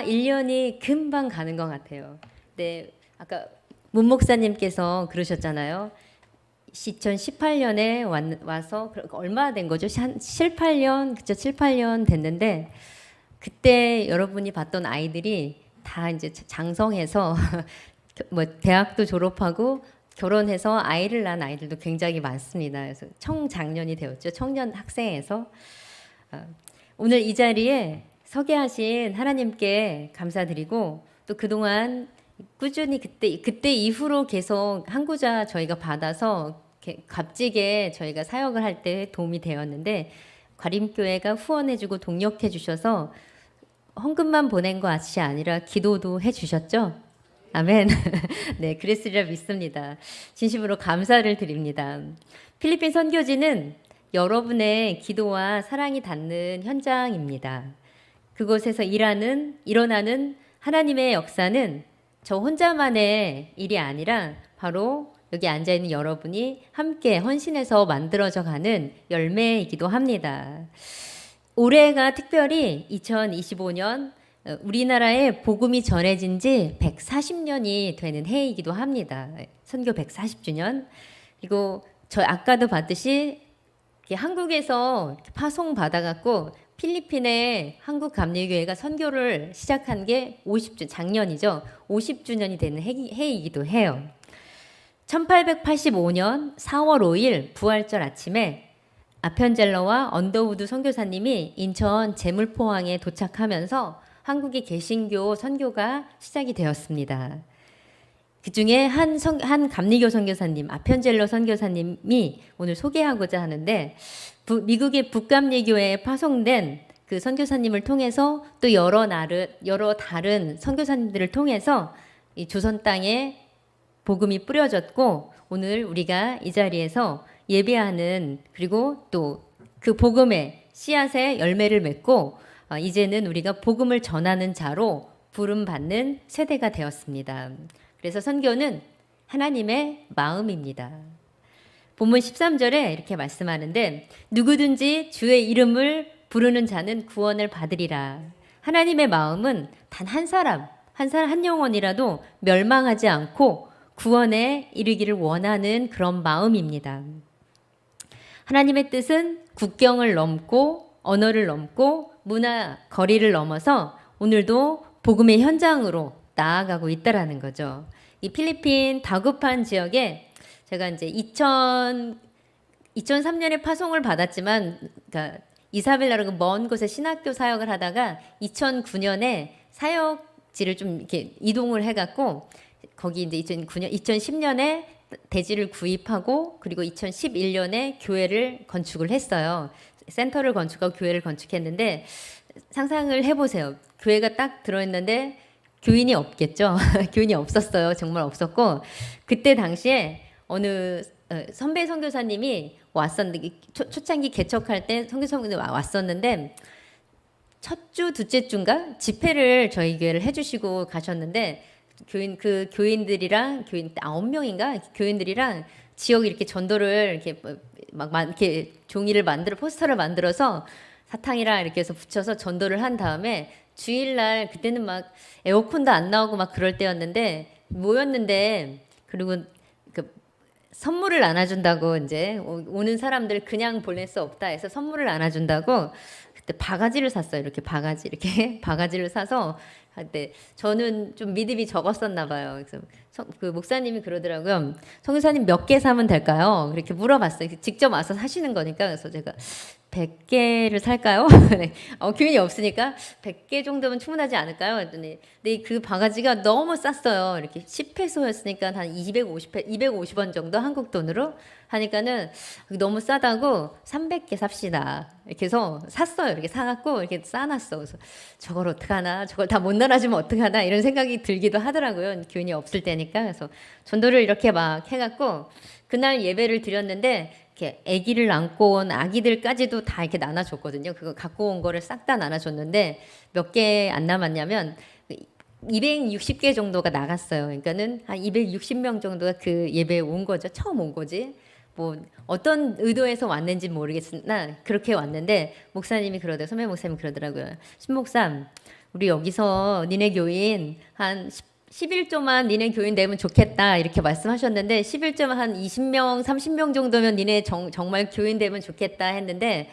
1년이 금방 가는 것 같아요. 네, 아까 문 목사님께서 그러셨잖아요. 2018년에 와서 얼마 된 거죠? 한 7, 8년, 그쵸? 7, 8년 됐는데 그때 여러분이 봤던 아이들이 다 이제 장성해서 뭐 대학도 졸업하고 결혼해서 아이를 낳은 아이들도 굉장히 많습니다. 그래서 청장년이 되었죠. 청년 학생에서 오늘 이 자리에 서게 하신 하나님께 감사드리고 또 그동안 꾸준히 그때 이후로 계속 한구자 저희가 받아서 값지게 저희가 사역을 할 때 도움이 되었는데 과림교회가 후원해주고 동력해 주셔서 헌금만 보낸 것이 아니라 기도도 해주셨죠? 아멘. 네, 그랬으리라 믿습니다. 진심으로 감사를 드립니다. 필리핀 선교지는 여러분의 기도와 사랑이 닿는 현장입니다. 그곳에서 일어나는 하나님의 역사는 저 혼자만의 일이 아니라 바로 여기 앉아있는 여러분이 함께 헌신해서 만들어져 가는 열매이기도 합니다. 올해가 특별히 2025년 우리나라에 복음이 전해진 지 140년이 되는 해이기도 합니다. 선교 140주년. 그리고 저 아까도 봤듯이 한국에서 파송 받아갖고 필리핀의 한국감리교회가 선교를 시작한 게 50주 작년이죠. 50주년이 되는 해이기도 해요. 1885년 4월 5일 부활절 아침에 아편젤러와 언더우드 선교사님이 인천 제물포항에 도착하면서 한국의 개신교 선교가 시작이 되었습니다. 그 중에 한 감리교 선교사님, 아편젤러 선교사님이 오늘 소개하고자 하는데 미국의 북감리교회에 파송된 그 선교사님을 통해서 또 여러 다른 선교사님들을 통해서 이 조선 땅에 복음이 뿌려졌고 오늘 우리가 이 자리에서 예배하는 그리고 또 그 복음의 씨앗의 열매를 맺고 이제는 우리가 복음을 전하는 자로 부름받는 세대가 되었습니다. 그래서 선교는 하나님의 마음입니다. 본문 13절에 이렇게 말씀하는데 누구든지 주의 이름을 부르는 자는 구원을 받으리라. 하나님의 마음은 단 한 영혼이라도 멸망하지 않고 구원에 이르기를 원하는 그런 마음입니다. 하나님의 뜻은 국경을 넘고 언어를 넘고 문화 거리를 넘어서 오늘도 복음의 현장으로 나아가고 있다라는 거죠. 이 필리핀 다구판 지역에 제가 이제 2003년에 파송을 받았지만 그러니까 이사벨라라고 먼 곳에 신학교 사역을 하다가 2009년에 사역지를 좀 이렇게 이동을 해갖고 거기 이제 2010년에 대지를 구입하고 그리고 2011년에 교회를 건축을 했어요. 센터를 건축하고 교회를 건축했는데 상상을 해보세요. 교회가 딱 들어있는데 교인이 없겠죠. 교인이 없었어요. 정말 없었고 그때 당시에 어느 선배 선교사님이 왔었는데 초창기 개척할 때 선교사님이 왔었는데 첫 주, 둘째 주인가 집회를 저희 교회를 해주시고 가셨는데 교인들이랑 교인 9명인가 교인들이랑 지역 이렇게 전도를 이렇게 이렇게 종이를 포스터를 만들어서 사탕이랑 이렇게 해서 붙여서 전도를 한 다음에 주일날 그때는 막 에어컨도 안 나오고 막 그럴 때였는데 모였는데 그리고 그 선물을 나눠준다고 이제 오는 사람들 그냥 보낼 수 없다 해서 선물을 나눠준다고 그때 바가지를 샀어요. 이렇게 바가지를 사서 때 저는 좀 믿음이 적었었나 봐요. 그래서 그 목사님이 그러더라고요. 선교사님 몇 개 사면 될까요? 그렇게 물어봤어요. 직접 와서 사시는 거니까. 그래서 제가 100개를 살까요? 네. 교인이 없으니까 100개 정도면 충분하지 않을까요? 그랬더니 근데 그 바가지가 너무 쌌어요. 이렇게 10페소였으니까 한 250원 정도 한국 돈으로 하니까는 너무 싸다고 300개 삽시다. 이렇게 해서 샀어요. 이렇게 사갖고 이렇게 싸놨어. 그래서 저걸 어떡하나, 저걸 다 못 나눠주면 어떡하나 이런 생각이 들기도 하더라고요. 교인이 없을 때니까. 그래서 전도를 이렇게 막 해갖고 그날 예배를 드렸는데 이렇게 아기를 안고 온 아기들까지도 다 이렇게 나눠줬거든요. 그거 갖고 온 거를 싹 다 나눠줬는데 몇 개 안 남았냐면 260개 정도가 나갔어요. 그러니까는 한 260명 정도가 그 예배에 온 거죠. 처음 온 거지. 뭐 어떤 의도에서 왔는지 모르겠으나 그렇게 왔는데 목사님이 선배 목사님이 그러더라고요. 신 목사 우리 여기서 니네 교인 한 11조만 니네 교인 되면 좋겠다 이렇게 말씀하셨는데 11조만 한 20명, 30명 정도면 니네 정말 교인 되면 좋겠다 했는데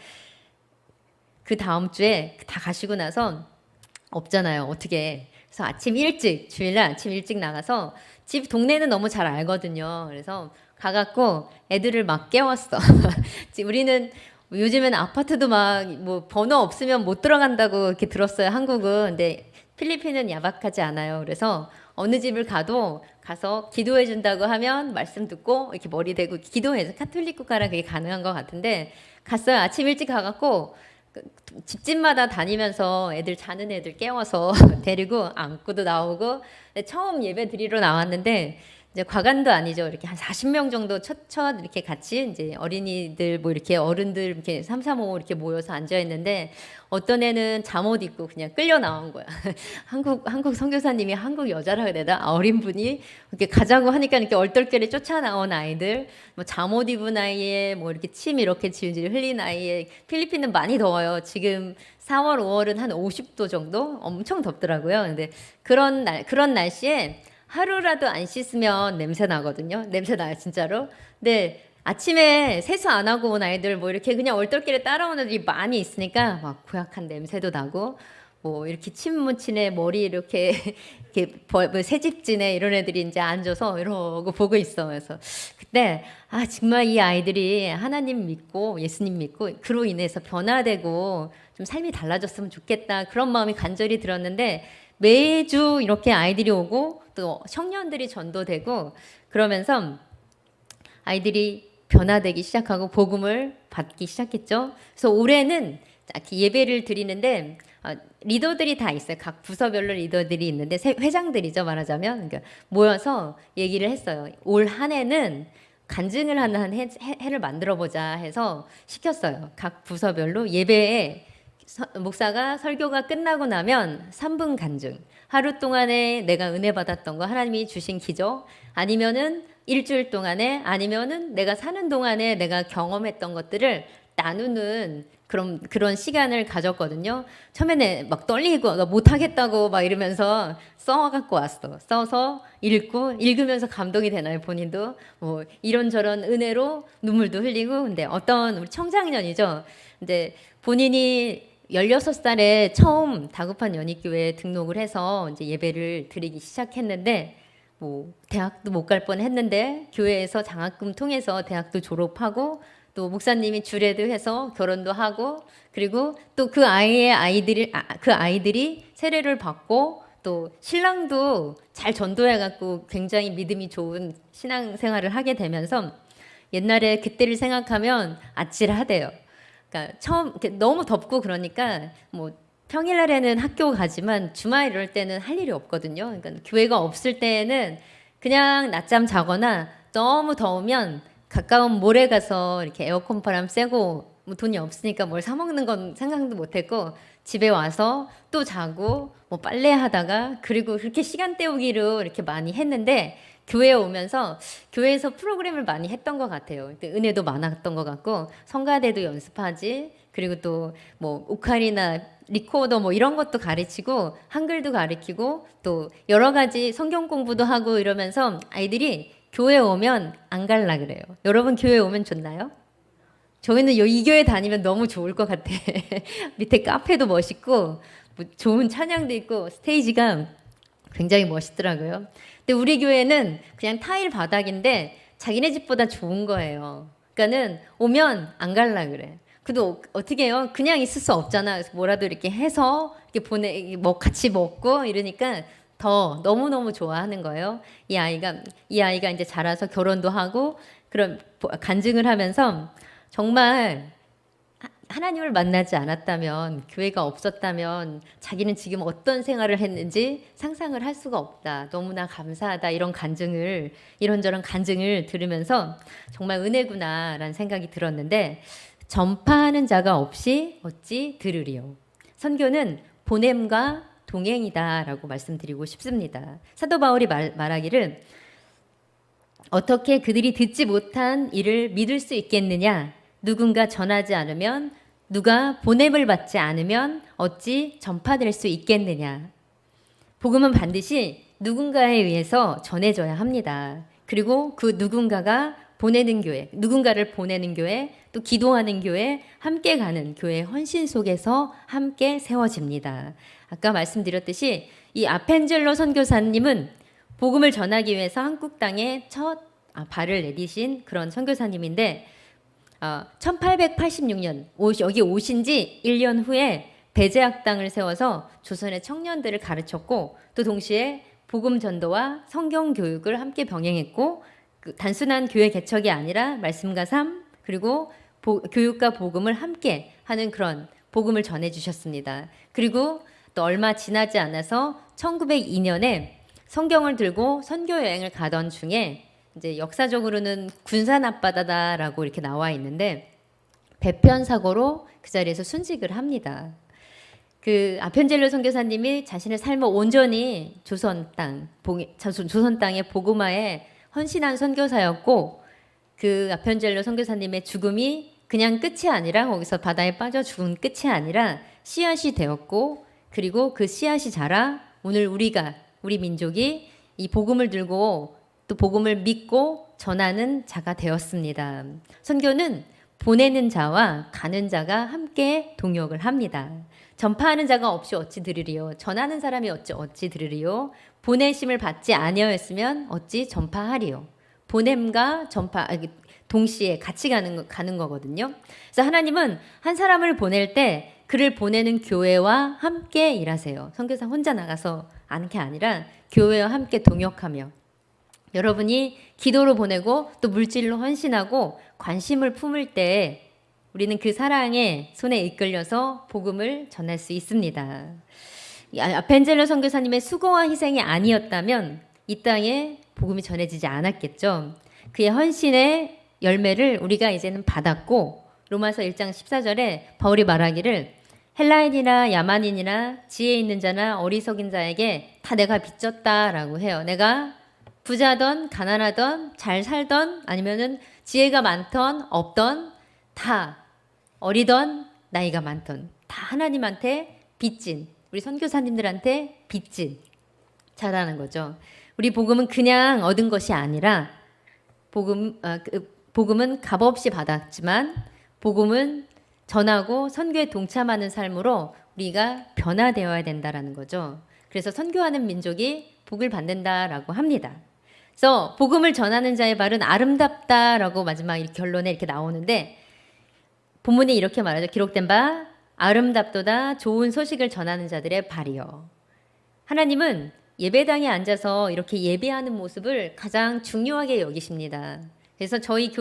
그 다음 주에 다 가시고 나서 없잖아요. 어떻게. 그래서 아침 일찍, 주일날 아침 일찍 나가서 집 동네는 너무 잘 알거든요. 그래서 가갖고 애들을 막 깨웠어. 우리는 요즘엔 아파트도 막 뭐 번호 없으면 못 들어간다고 이렇게 들었어요. 한국은. 근데 필리핀은 야박하지 않아요. 그래서 어느 집을 가서 기도해 준다고 하면 말씀 듣고 이렇게 머리 대고 기도해서 카톨릭 국가라 그게 가능한 것 같은데 갔어요. 아침 일찍 가갖고 집집마다 다니면서 애들 자는 애들 깨워서 데리고 안고도 나오고 처음 예배 드리러 나왔는데 이제 과관도 아니죠. 이렇게 한 40명 정도 첫 이렇게 같이 이제 어린이들 뭐 이렇게 어른들 이렇게 3, 4, 5 이렇게 모여서 앉아 있는데 어떤 애는 잠옷 입고 그냥 끌려 나온 거야. 한국 선교사님이 한국 여자라 그래다 어린 분이 이렇게 가자고 하니까 이렇게 얼떨결에 쫓아 나온 아이들, 뭐 잠옷 입은 아이에 뭐 이렇게 침 이렇게 질질 흘린 아이에 필리핀은 많이 더워요. 지금 4월, 5월은 한 50도 정도 엄청 덥더라고요. 근데 그런 날씨에 하루라도 안 씻으면 냄새 나거든요. 냄새 나요, 진짜로. 근데 아침에 세수 안 하고 온 아이들 뭐 이렇게 그냥 얼떨결에 따라오는 애들이 많이 있으니까 막 고약한 냄새도 나고 뭐 이렇게 침 묻힌 애 머리 이렇게 뭐 새집지네 이런 애들이 이제 앉아서 이러고 보고 있어. 그래서 그때 정말 이 아이들이 하나님 믿고 예수님 믿고 그로 인해서 변화되고 좀 삶이 달라졌으면 좋겠다 그런 마음이 간절히 들었는데 매주 이렇게 아이들이 오고 또 청년들이 전도되고 그러면서 아이들이 변화되기 시작하고 복음을 받기 시작했죠. 그래서 올해는 예배를 드리는데 리더들이 다 있어요. 각 부서별로 리더들이 있는데 회장들이죠, 말하자면. 그러니까 모여서 얘기를 했어요. 올 한 해는 간증을 하는 해를 만들어 보자 해서 시켰어요. 각 부서별로 예배에 목사가 설교가 끝나고 나면 3분 간증. 하루 동안에 내가 은혜 받았던 거, 하나님이 주신 기적, 아니면은 일주일 동안에, 아니면은 내가 사는 동안에 내가 경험했던 것들을 나누는 그런 시간을 가졌거든요. 처음에는 막 떨리고 못하겠다고 막 이러면서 써갖고 왔어. 써서 읽으면서 감동이 되나요, 본인도? 뭐 이런저런 은혜로 눈물도 흘리고. 근데 어떤 우리 청장년이죠. 근데 본인이 16살에 처음 다급한 연희교회에 등록을 해서 이제 예배를 드리기 시작했는데 뭐 대학도 못 갈 뻔했는데 교회에서 장학금 통해서 대학도 졸업하고 또 목사님이 주례도 해서 결혼도 하고 그리고 또 그 아이들이 세례를 받고 또 신랑도 잘 전도해 갖고 굉장히 믿음이 좋은 신앙생활을 하게 되면서 옛날에 그때를 생각하면 아찔하대요. 그러니까 처음 너무 덥고 그러니까 뭐 평일날에는 학교 가지만 주말 이럴 때는 할 일이 없거든요. 그러니까 교회가 없을 때에는 그냥 낮잠 자거나 너무 더우면 가까운 몰에 가서 이렇게 에어컨 바람 쐬고 뭐 돈이 없으니까 뭘 사 먹는 건 생각도 못했고 집에 와서 또 자고 뭐 빨래하다가 그리고 그렇게 시간 때우기로 이렇게 많이 했는데 교회에 오면서 교회에서 프로그램을 많이 했던 것 같아요. 은혜도 많았던 것 같고 성가대도 연습하지 그리고 또 뭐 오카리나 리코더 뭐 이런 것도 가르치고 한글도 가르치고 또 여러 가지 성경 공부도 하고 이러면서 아이들이 교회 오면 안 갈라 그래요. 여러분 교회 오면 좋나요? 저희는 이 교회 다니면 너무 좋을 것 같아. 밑에 카페도 멋있고 뭐 좋은 찬양도 있고 스테이지가 굉장히 멋있더라고요. 근데 우리 교회는 그냥 타일 바닥인데 자기네 집보다 좋은 거예요. 그러니까는 오면 안 갈라 그래. 그래도 어떻게 해요? 그냥 있을 수 없잖아. 그래서 뭐라도 이렇게 해서 이렇게 같이 먹고 이러니까 더 너무너무 좋아하는 거예요. 이 아이가 이제 자라서 결혼도 하고 그런 간증을 하면서 정말 하나님을 만나지 않았다면 교회가 없었다면 자기는 지금 어떤 생활을 했는지 상상을 할 수가 없다. 너무나 감사하다. 이런저런 간증을 들으면서 정말 은혜구나라는 생각이 들었는데 전파하는 자가 없이 어찌 들으리요. 선교는 보냄과 동행이다라고 말씀드리고 싶습니다. 사도 바울이 말하기를 어떻게 그들이 듣지 못한 일을 믿을 수 있겠느냐? 누군가 전하지 않으면 누가 보냄을 받지 않으면 어찌 전파될 수 있겠느냐. 복음은 반드시 누군가에 의해서 전해져야 합니다. 그리고 그 누군가가 보내는 교회, 누군가를 보내는 교회, 또 기도하는 교회, 함께 가는 교회 헌신 속에서 함께 세워집니다. 아까 말씀드렸듯이 이 아펜젤로 선교사님은 복음을 전하기 위해서 한국 땅에 첫 발을 내디신 그런 선교사님인데 1886년 여기 오신 지 1년 후에 배제학당을 세워서 조선의 청년들을 가르쳤고 또 동시에 복음 전도와 성경 교육을 함께 병행했고 단순한 교회 개척이 아니라 말씀과 삶 그리고 교육과 복음을 함께 하는 그런 복음을 전해 주셨습니다. 그리고 또 얼마 지나지 않아서 1902년에 성경을 들고 선교 여행을 가던 중에 이제 역사적으로는 군산 앞바다다라고 이렇게 나와 있는데 배편 사고로 그 자리에서 순직을 합니다. 그 아펜젤로 선교사님이 자신의 삶을 온전히 조선 땅의 복음화에 헌신한 선교사였고 그 아펜젤로 선교사님의 죽음이 그냥 끝이 아니라 거기서 바다에 빠져 죽은 끝이 아니라 씨앗이 되었고 그리고 그 씨앗이 자라 오늘 우리 민족이 이 복음을 들고 또 복음을 믿고 전하는 자가 되었습니다. 선교는 보내는 자와 가는 자가 함께 동역을 합니다. 전파하는 자가 없이 어찌 들으리요. 전하는 사람이 어찌 들으리요. 보내심을 받지 아니하였으면 어찌 전파하리요. 보냄과 전파 동시에 같이 가는 거거든요. 그래서 하나님은 한 사람을 보낼 때 그를 보내는 교회와 함께 일하세요. 선교사 혼자 나가서 하는 게 아니라 교회와 함께 동역하며 여러분이 기도로 보내고 또 물질로 헌신하고 관심을 품을 때 우리는 그 사랑의 손에 이끌려서 복음을 전할 수 있습니다. 아펜젤로 선교사님의 수고와 희생이 아니었다면 이 땅에 복음이 전해지지 않았겠죠. 그의 헌신의 열매를 우리가 이제는 받았고 로마서 1장 14절에 바울이 말하기를 헬라인이나 야만인이나 지혜 있는 자나 어리석인 자에게 다 내가 빚졌다라고 해요. 내가 부자던 가난하던 잘 살던 아니면은 지혜가 많던 없던 다 어리던 나이가 많던 다 하나님한테 빚진 우리 선교사님들한테 빚진 자라는 거죠. 우리 복음은 그냥 얻은 것이 아니라 복음은 값없이 받았지만 복음은 전하고 선교에 동참하는 삶으로 우리가 변화되어야 된다라는 거죠. 그래서 선교하는 민족이 복을 받는다라고 합니다. 그래서 복음을 전하는 자의 발은 아름답다라고 마지막 결론에 이렇게 나오는데 본문에 이렇게 말하죠. 기록된 바 아름답도다 좋은 소식을 전하는 자들의 발이요. 하나님은 예배당에 앉아서 이렇게 예배하는 모습을 가장 중요하게 여기십니다. 그래서 저희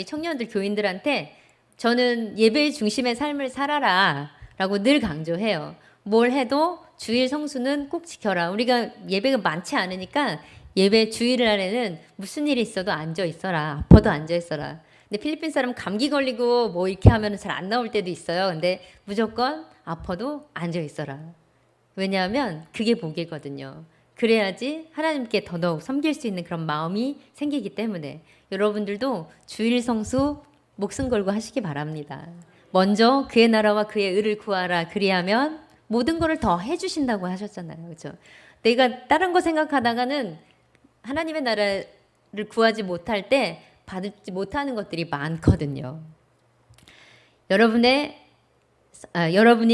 청년들 교인들한테 저는 예배 중심의 삶을 살아라 라고 늘 강조해요. 뭘 해도 주일 성수는 꼭 지켜라. 우리가 예배가 많지 않으니까 예배 주일날에는 무슨 일이 있어도 앉아 있어라. 아파도 앉아 있어라. 근데 필리핀 사람 감기 걸리고 뭐 이렇게 하면 잘 안 나올 때도 있어요. 근데 무조건 아파도 앉아 있어라. 왜냐하면 그게 복이거든요. 그래야지 하나님께 더더욱 섬길 수 있는 그런 마음이 생기기 때문에 여러분들도 주일 성수 목숨 걸고 하시기 바랍니다. 먼저 그의 나라와 그의 의를 구하라. 그리하면 모든 것을 더 해주신다고 하셨잖아요. 그렇죠? 내가 다른 거 생각하다가는 하나님의 나라를 구하지 못할 때 받지 못하는 것들이 많거든요. 여러분의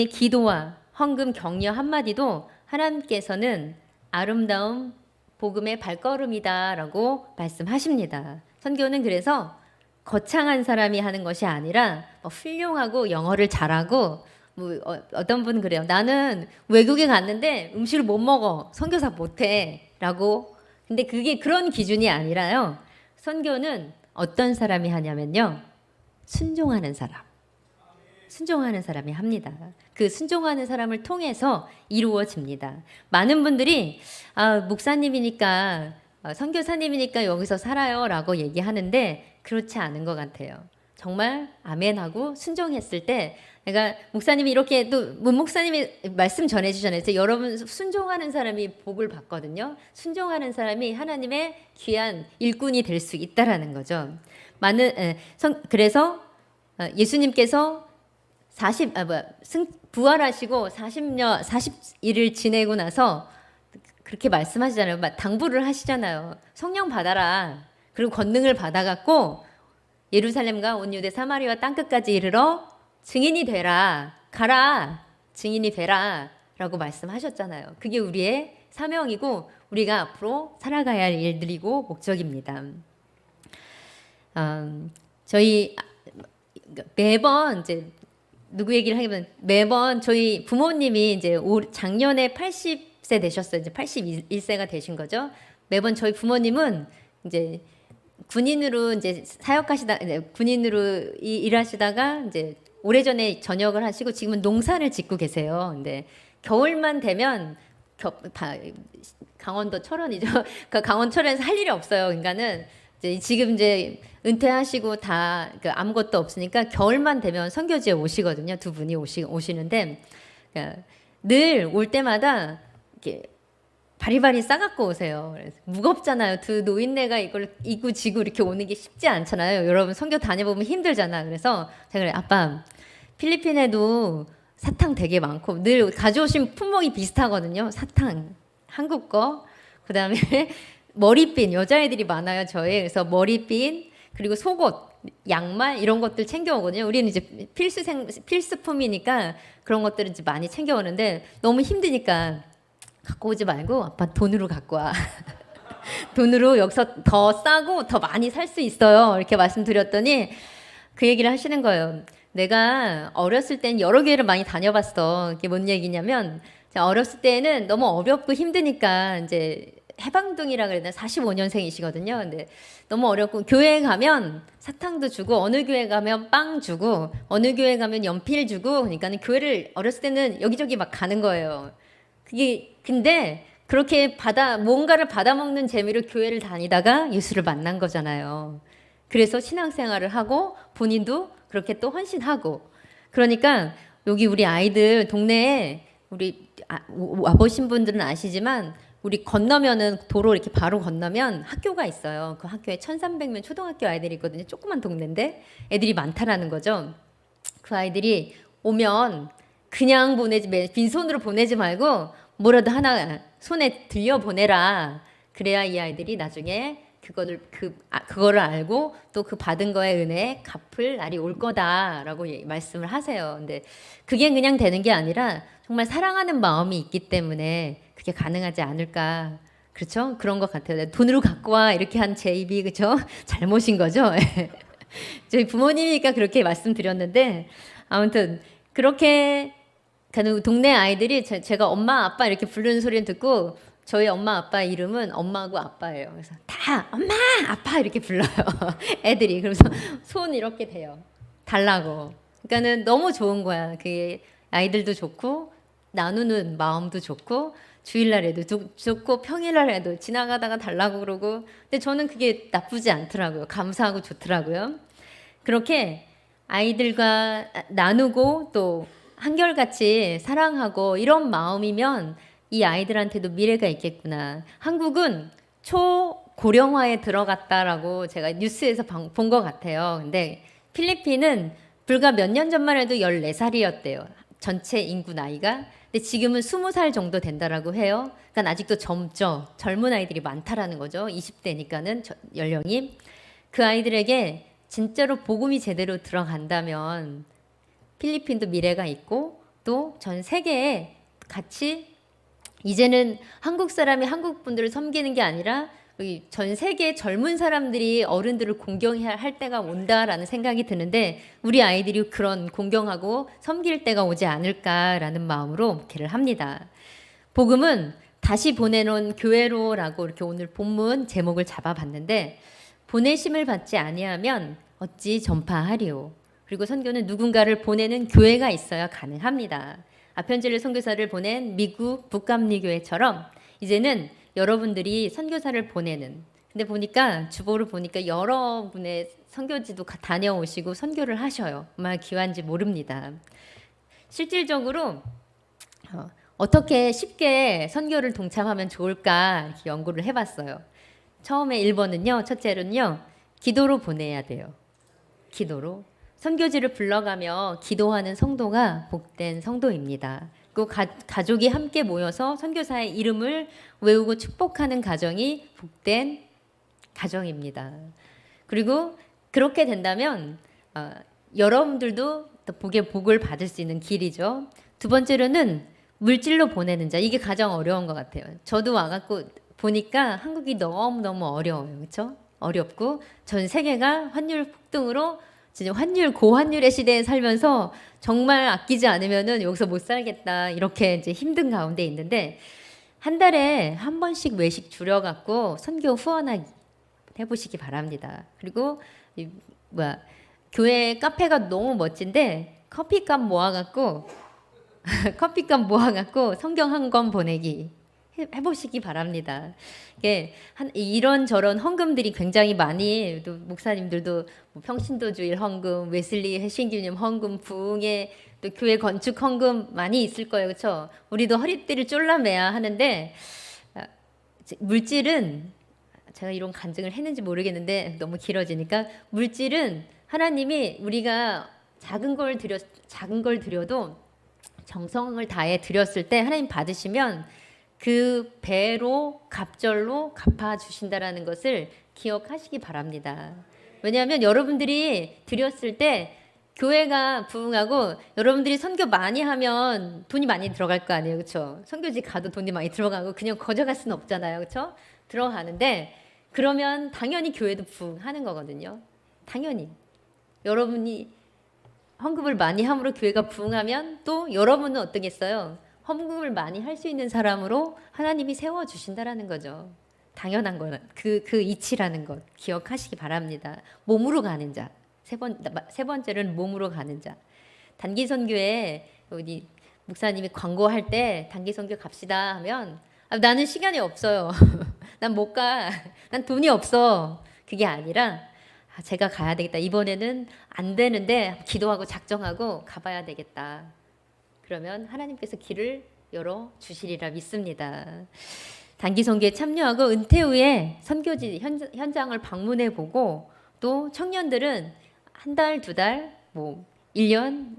기도와 헌금 격려 한마디도 하나님께서는 아름다운 복음의 발걸음이다라고 말씀하십니다. 선교는 그래서 거창한 사람이 하는 것이 아니라 훌륭하고 영어를 잘하고 어떤 분은 그래요. 나는 외국에 갔는데 음식을 못 먹어. 선교사 못해. 라고. 근데 그게 그런 기준이 아니라요. 선교는 어떤 사람이 하냐면요. 순종하는 사람이 합니다. 그 순종하는 사람을 통해서 이루어집니다. 많은 분들이 목사님이니까 선교사님이니까 여기서 살아요 라고 얘기하는데 그렇지 않은 것 같아요. 정말 아멘하고 순종했을 때 내가 목사님이 이렇게 또 목사님이 말씀 전해주셨잖아요. 여러분 순종하는 사람이 복을 받거든요. 순종하는 사람이 하나님의 귀한 일꾼이 될 수 있다라는 거죠. 그래서 예수님께서 부활하시고 40일을 지내고 나서 그렇게 말씀하시잖아요. 당부를 하시잖아요. 성령 받아라. 그리고 권능을 받아갖고 예루살렘과 온 유대 사마리아 땅끝까지 이르러 증인이 되라. 가라. 증인이 되라. 라고 말씀하셨잖아요. 그게 우리의 사명이고 우리가 앞으로 살아가야 할 일들이고 목적입니다. 저희 매번 이제 누구 얘기를 하면 매번 저희 부모님이 이제 작년에 80세 되셨어요. 이제 81세가 되신 거죠. 매번 저희 부모님은 이제 군인으로 이제 사역하시다 군인으로 일하시다가 이제 오래전에 전역을 하시고 지금은 농사를 짓고 계세요. 근데 겨울만 되면 강원도 철원이죠. 그 강원 철원에서 할 일이 없어요. 그러니까는 지금 이제 은퇴하시고 다 아무것도 없으니까 겨울만 되면 선교지에 오시거든요. 두 분이 오시는데 늘 올 때마다 이렇게 바리바리 싸갖고 오세요. 무겁잖아요. 두 노인네가 이걸 이고 지고 이렇게 오는 게 쉽지 않잖아요. 여러분 선교 다녀보면 힘들잖아. 그래서 제가 그래, 아빠 필리핀에도 사탕 되게 많고 늘 가져오신 품목이 비슷하거든요. 사탕 한국 거, 그다음에 머리핀 여자애들이 많아요. 저희 그래서 머리핀 그리고 속옷, 양말 이런 것들 챙겨오거든요. 우리는 이제 필수품이니까 그런 것들을 이제 많이 챙겨오는데 너무 힘드니까 갖고 오지 말고 아빠 돈으로 갖고 와. 돈으로 여기서 더 싸고 더 많이 살 수 있어요. 이렇게 말씀드렸더니 그 얘기를 하시는 거예요. 내가 어렸을 땐 여러 교회를 많이 다녀봤어. 이게 뭔 얘기냐면 어렸을 때는 너무 어렵고 힘드니까 이제 해방둥이라 그래야 되나 45년생이시거든요. 근데 너무 어렵고 교회에 가면 사탕도 주고 어느 교회 가면 빵 주고 어느 교회 가면 연필 주고 그러니까는 교회를 어렸을 때는 여기저기 막 가는 거예요. 그게 근데 그렇게 뭔가를 받아먹는 재미로 교회를 다니다가 예수를 만난 거잖아요. 그래서 신앙생활을 하고 본인도 그렇게 또 헌신하고 그러니까 여기 우리 아이들 동네에 우리 와보신 분들은 아시지만 우리 건너면은 도로 이렇게 바로 건너면 학교가 있어요. 그 학교에 1,300명 초등학교 아이들이 있거든요. 조그만 동네인데 애들이 많다라는 거죠. 그 아이들이 오면 그냥 빈손으로 보내지 말고 뭐라도 하나 손에 들려 보내라. 그래야 이 아이들이 나중에 그거를 알고 또 그 받은 거에 은혜에 갚을 날이 올 거다라고 말씀을 하세요. 근데 그게 그냥 되는 게 아니라 정말 사랑하는 마음이 있기 때문에 그게 가능하지 않을까. 그렇죠? 그런 것 같아요. 돈으로 갖고 와 이렇게 한 제 입이 그렇죠? 잘못인 거죠. 저희 부모님이니까 그렇게 말씀드렸는데 아무튼 그렇게 동네 아이들이 제가 엄마 아빠 이렇게 부르는 소리를 듣고 저희 엄마 아빠 이름은 엄마하고 아빠예요. 그래서 다 엄마 아빠 이렇게 불러요. 애들이 그래서 손 이렇게 대요. 달라고. 그러니까는 너무 좋은 거야. 그게 아이들도 좋고 나누는 마음도 좋고 주일날에도 좋고 평일날에도 지나가다가 달라고 그러고. 근데 저는 그게 나쁘지 않더라고요. 감사하고 좋더라고요. 그렇게 아이들과 나누고 또 한결같이 사랑하고 이런 마음이면 이 아이들한테도 미래가 있겠구나. 한국은 초고령화에 들어갔다라고 제가 뉴스에서 본 것 같아요. 근데 필리핀은 불과 몇 년 전만 해도 14살이었대요. 전체 인구 나이가. 근데 지금은 20살 정도 된다라고 해요. 그러니까 아직도 젊은 아이들이 많다라는 거죠. 20대니까는 연령이. 그 아이들에게 진짜로 복음이 제대로 들어간다면 필리핀도 미래가 있고 또 전 세계에 같이 이제는 한국 사람이 한국 분들을 섬기는 게 아니라 전 세계 젊은 사람들이 어른들을 공경해야 할 때가 온다라는 생각이 드는데 우리 아이들이 그런 공경하고 섬길 때가 오지 않을까라는 마음으로 목회를 합니다. 복음은 다시 보내놓은 교회로라고 이렇게 오늘 본문 제목을 잡아봤는데 보내심을 받지 아니하면 어찌 전파하리오. 그리고 선교는 누군가를 보내는 교회가 있어야 가능합니다. 아편젤리 선교사를 보낸 미국 북감리교회처럼 이제는 여러분들이 선교사를 보내는 근데 보니까 주보를 보니까 여러분의 선교지도 다녀오시고 선교를 하셔요. 얼마나 귀한지 모릅니다. 실질적으로 어떻게 쉽게 선교를 동참하면 좋을까 이렇게 연구를 해봤어요. 처음에 1번은요. 첫째로는요. 기도로 보내야 돼요. 기도로. 선교지를 불러가며 기도하는 성도가 복된 성도입니다. 그 가족이 함께 모여서 선교사의 이름을 외우고 축복하는 가정이 복된 가정입니다. 그리고 그렇게 된다면 여러분들도 또 복을 받을 수 있는 길이죠. 두 번째로는 물질로 보내는 자. 이게 가장 어려운 것 같아요. 저도 와갖고 보니까 한국이 너무너무 어려워요. 그렇죠? 어렵고 전 세계가 환율 폭등으로 진짜 고환율의 시대에 살면서 정말 아끼지 않으면은 여기서 못 살겠다 이렇게 이제 힘든 가운데 있는데 한 달에 한 번씩 외식 줄여갖고 선교 후원하기 해보시기 바랍니다. 그리고 교회 카페가 너무 멋진데 커피값 모아갖고 성경 한 권 보내기 해보시기 바랍니다. 이런 저런 헌금들이 굉장히 많이 또 목사님들도 뭐 평신도주일 헌금, 웨슬리 해신기념 헌금, 부흥회 또 교회 건축 헌금 많이 있을 거예요, 그렇죠? 우리도 허리띠를 쫄라매야 하는데 물질은 제가 이런 간증을 했는지 모르겠는데 너무 길어지니까 물질은 하나님이 우리가 작은 걸 드려도 정성을 다해 드렸을 때 하나님 받으시면 그 배로 갑절로 갚아주신다라는 것을 기억하시기 바랍니다. 왜냐하면 여러분들이 드렸을 때 교회가 부흥하고 여러분들이 선교 많이 하면 돈이 많이 들어갈 거 아니에요. 그렇죠? 선교지 가도 돈이 많이 들어가고 그냥 거저갈 수는 없잖아요. 그렇죠? 들어가는데 그러면 당연히 교회도 부흥하는 거거든요. 당연히. 여러분이 헌금을 많이 함으로 교회가 부흥하면 또 여러분은 어떠겠어요? 헌금을 많이 할 수 있는 사람으로 하나님이 세워주신다라는 거죠. 당연한 거는 그 이치라는 것 기억하시기 바랍니다. 몸으로 가는 자. 세 번째는 몸으로 가는 자. 단기 선교에 우리 목사님이 광고할 때 단기 선교 갑시다 하면 나는 시간이 없어요. 난 못 가. 난 돈이 없어. 그게 아니라 제가 가야 되겠다. 이번에는 안 되는데 기도하고 작정하고 가봐야 되겠다. 그러면 하나님께서 길을 열어 주시리라 믿습니다. 단기 선교에 참여하고 은퇴 후에 선교지 현장을 방문해 보고 또 청년들은 한 달, 두 달, 1년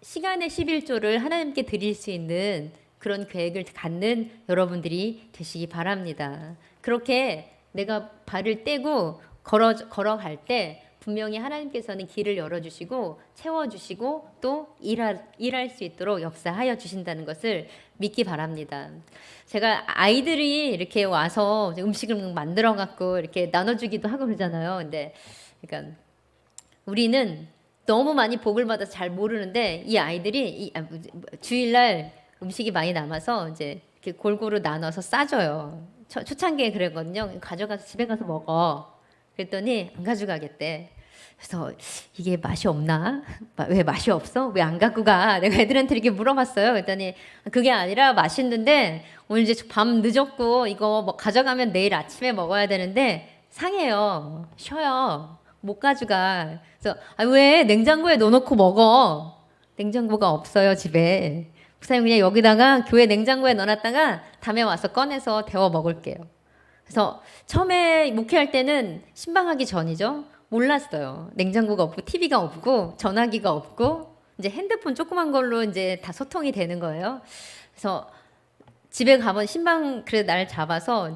시간의 11조를 하나님께 드릴 수 있는 그런 계획을 갖는 여러분들이 되시기 바랍니다. 그렇게 내가 발을 떼고 걸어갈 때 분명히 하나님께서는 길을 열어주시고 채워주시고 또 일할 수 있도록 역사하여 주신다는 것을 믿기 바랍니다. 제가 아이들이 이렇게 와서 음식을 만들어 갖고 이렇게 나눠주기도 하고 그러잖아요. 근데 그러니까 우리는 너무 많이 복을 받아서 잘 모르는데 이 아이들이 주일날 음식이 많이 남아서 이제 이렇게 골고루 나눠서 싸줘요. 초창기에 그랬거든요. 가져가서 집에 가서 먹어. 그랬더니 안 가져가겠대. 그래서 이게 맛이 없나? 왜 맛이 없어? 왜 안 갖고 가? 내가 애들한테 이렇게 물어봤어요. 그랬더니 그게 아니라 맛있는데 오늘 이제 밤 늦었고 이거 뭐 가져가면 내일 아침에 먹어야 되는데 상해요. 쉬어요. 못 가져가. 그래서 왜 냉장고에 넣어놓고 먹어? 냉장고가 없어요 집에. 목사님 그냥 여기다가 교회 냉장고에 넣어놨다가 다음에 와서 꺼내서 데워 먹을게요. 그래서 처음에 목회할 때는 신방하기 전이죠. 몰랐어요. 냉장고가 없고 TV가 없고 전화기가 없고 이제 핸드폰 조그만 걸로 이제 다 소통이 되는 거예요. 그래서 집에 가면 신방 그래 날 잡아서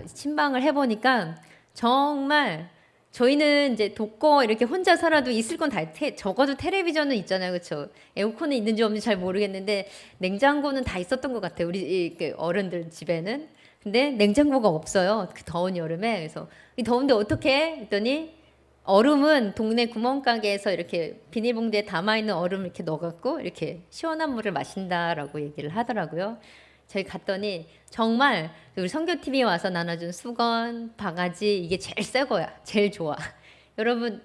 신방을 해보니까 정말 저희는 이제 돕고 이렇게 혼자 살아도 있을 건 다 적어도 텔레비전은 있잖아요, 그렇죠? 에어컨은 있는지 없는지 잘 모르겠는데 냉장고는 다 있었던 것 같아요. 우리 어른들 집에는. 근데 냉장고가 없어요. 그 더운 여름에. 그래서 이 더운데 어떻게? 했더니 얼음은 동네 구멍가게에서 이렇게 비닐봉지에 담아있는 얼음을 이렇게 넣어갖고 이렇게 시원한 물을 마신다라고 얘기를 하더라고요. 저희 갔더니 정말 우리 선교TV에 와서 나눠준 수건, 바가지 이게 제일 새 거야. 제일 좋아. 여러분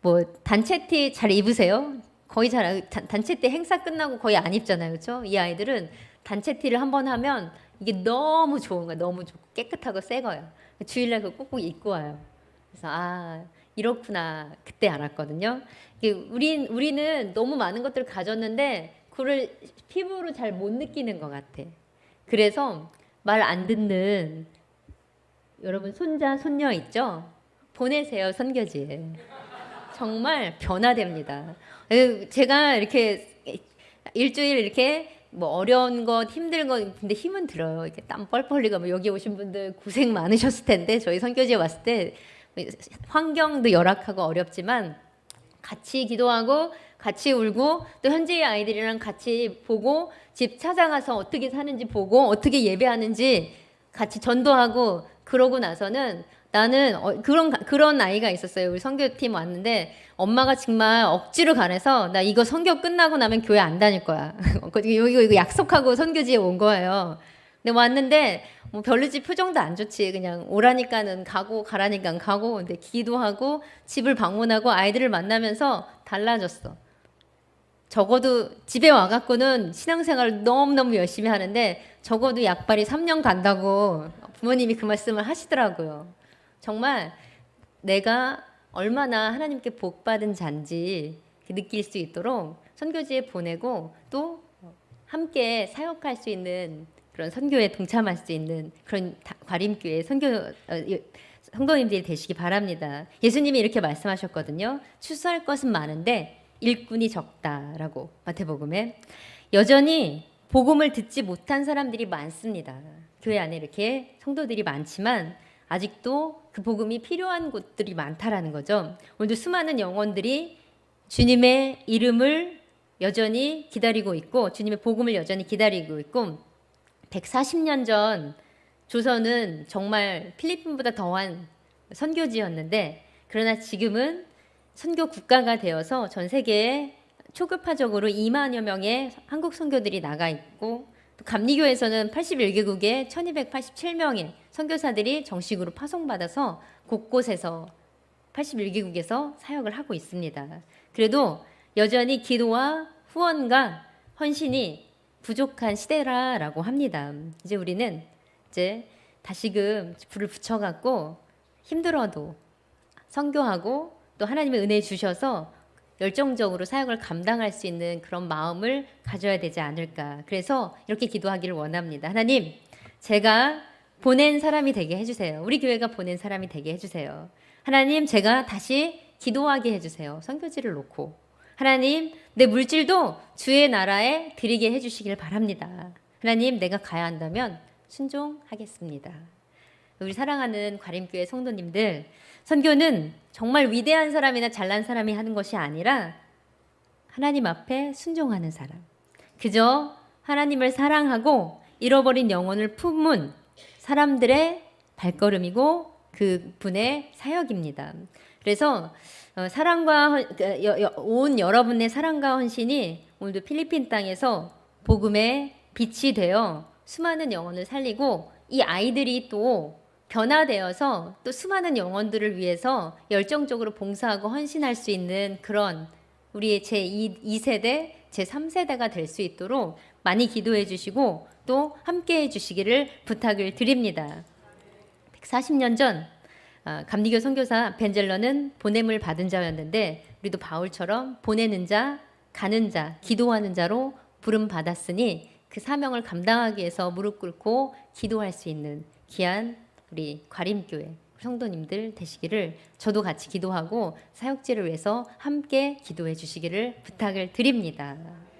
뭐 단체티 잘 입으세요? 거의 단체티 행사 끝나고 거의 안 입잖아요. 그렇죠? 이 아이들은 단체티를 한번 하면 이게 너무 좋은 거야. 너무 좋고 깨끗하고 새 거예요. 주일날 그거 꼭꼭 입고 와요. 그래서 이렇구나 그때 알았거든요. 우리는 너무 많은 것들을 가졌는데 그걸 피부로 잘 못 느끼는 것 같아. 그래서 말 안 듣는 여러분 손자 손녀 있죠? 보내세요 선교지에. 정말 변화됩니다. 제가 이렇게 일주일 이렇게 뭐 어려운 것, 힘든 것, 근데 힘은 들어요. 이렇게 땀 뻘뻘 흘리고 뭐 여기 오신 분들 고생 많으셨을 텐데 저희 선교지에 왔을 때 환경도 열악하고 어렵지만 같이 기도하고 같이 울고 또 현지의 아이들이랑 같이 보고 집 찾아가서 어떻게 사는지 보고 어떻게 예배하는지 같이 전도하고 그러고 나서는 나는 그런 아이가 있었어요. 우리 선교팀 왔는데 엄마가 정말 억지로 가내서 나 이거 선교 끝나고 나면 교회 안 다닐 거야. 이거 약속하고 선교지에 온 거예요. 근데 왔는데 뭐 별로지 표정도 안 좋지. 그냥 오라니까는 가고 가라니까 가고 근데 기도하고 집을 방문하고 아이들을 만나면서 달라졌어. 적어도 집에 와갖고는 신앙생활을 너무너무 열심히 하는데 적어도 약발이 3년 간다고 부모님이 그 말씀을 하시더라고요. 정말 내가 얼마나 하나님께 복받은 자인지 느낄 수 있도록 선교지에 보내고 또 함께 사역할 수 있는 그런 선교에 동참할 수 있는 그런 과림교회 성도님들이 되시기 바랍니다. 예수님이 이렇게 말씀하셨거든요. 추수할 것은 많은데 일꾼이 적다라고 마태복음에. 여전히 복음을 듣지 못한 사람들이 많습니다. 교회 안에 이렇게 성도들이 많지만 아직도 그 복음이 필요한 곳들이 많다라는 거죠. 오늘도 수많은 영혼들이 주님의 이름을 여전히 기다리고 있고 주님의 복음을 여전히 기다리고 있고 140년 전 조선은 정말 필리핀보다 더한 선교지였는데 그러나 지금은 선교 국가가 되어서 전 세계에 초급파적으로 2만여 명의 한국 선교들이 나가 있고 또 감리교에서는 81개국에 1287명의 선교사들이 정식으로 파송받아서 곳곳에서 81개국에서 사역을 하고 있습니다. 그래도 여전히 기도와 후원과 헌신이 부족한 시대라고 합니다. 이제 우리는 이제 다시금 불을 붙여갖고 힘들어도 선교하고 또 하나님의 은혜 주셔서 열정적으로 사역을 감당할 수 있는 그런 마음을 가져야 되지 않을까. 그래서 이렇게 기도하기를 원합니다. 하나님, 제가 보낸 사람이 되게 해주세요. 우리 교회가 보낸 사람이 되게 해주세요. 하나님, 제가 다시 기도하게 해주세요. 선교지를 놓고. 하나님, 내 물질도 주의 나라에 드리게 해주시길 바랍니다. 하나님, 내가 가야 한다면 순종하겠습니다. 우리 사랑하는 과림교회 성도님들, 선교는 정말 위대한 사람이나 잘난 사람이 하는 것이 아니라 하나님 앞에 순종하는 사람, 그저 하나님을 사랑하고 잃어버린 영혼을 품은 사람들의 발걸음이고 그분의 사역입니다. 그래서 온 여러분의 사랑과 헌신이 오늘도 필리핀 땅에서 복음의 빛이 되어 수많은 영혼을 살리고 이 아이들이 또 변화되어서 또 수많은 영혼들을 위해서 열정적으로 봉사하고 헌신할 수 있는 그런 우리의 제2세대, 제3세대가 될 수 있도록 많이 기도해 주시고 또 함께 해 주시기를 부탁을 드립니다. 140년 전 감리교 선교사 벤젤러는 보냄을 받은 자였는데 우리도 바울처럼 보내는 자, 가는 자, 기도하는 자로 부름 받았으니 그 사명을 감당하기 위해서 무릎 꿇고 기도할 수 있는 귀한 우리 과림교회 성도님들 되시기를 저도 같이 기도하고 사역지를 위해서 함께 기도해 주시기를 부탁을 드립니다.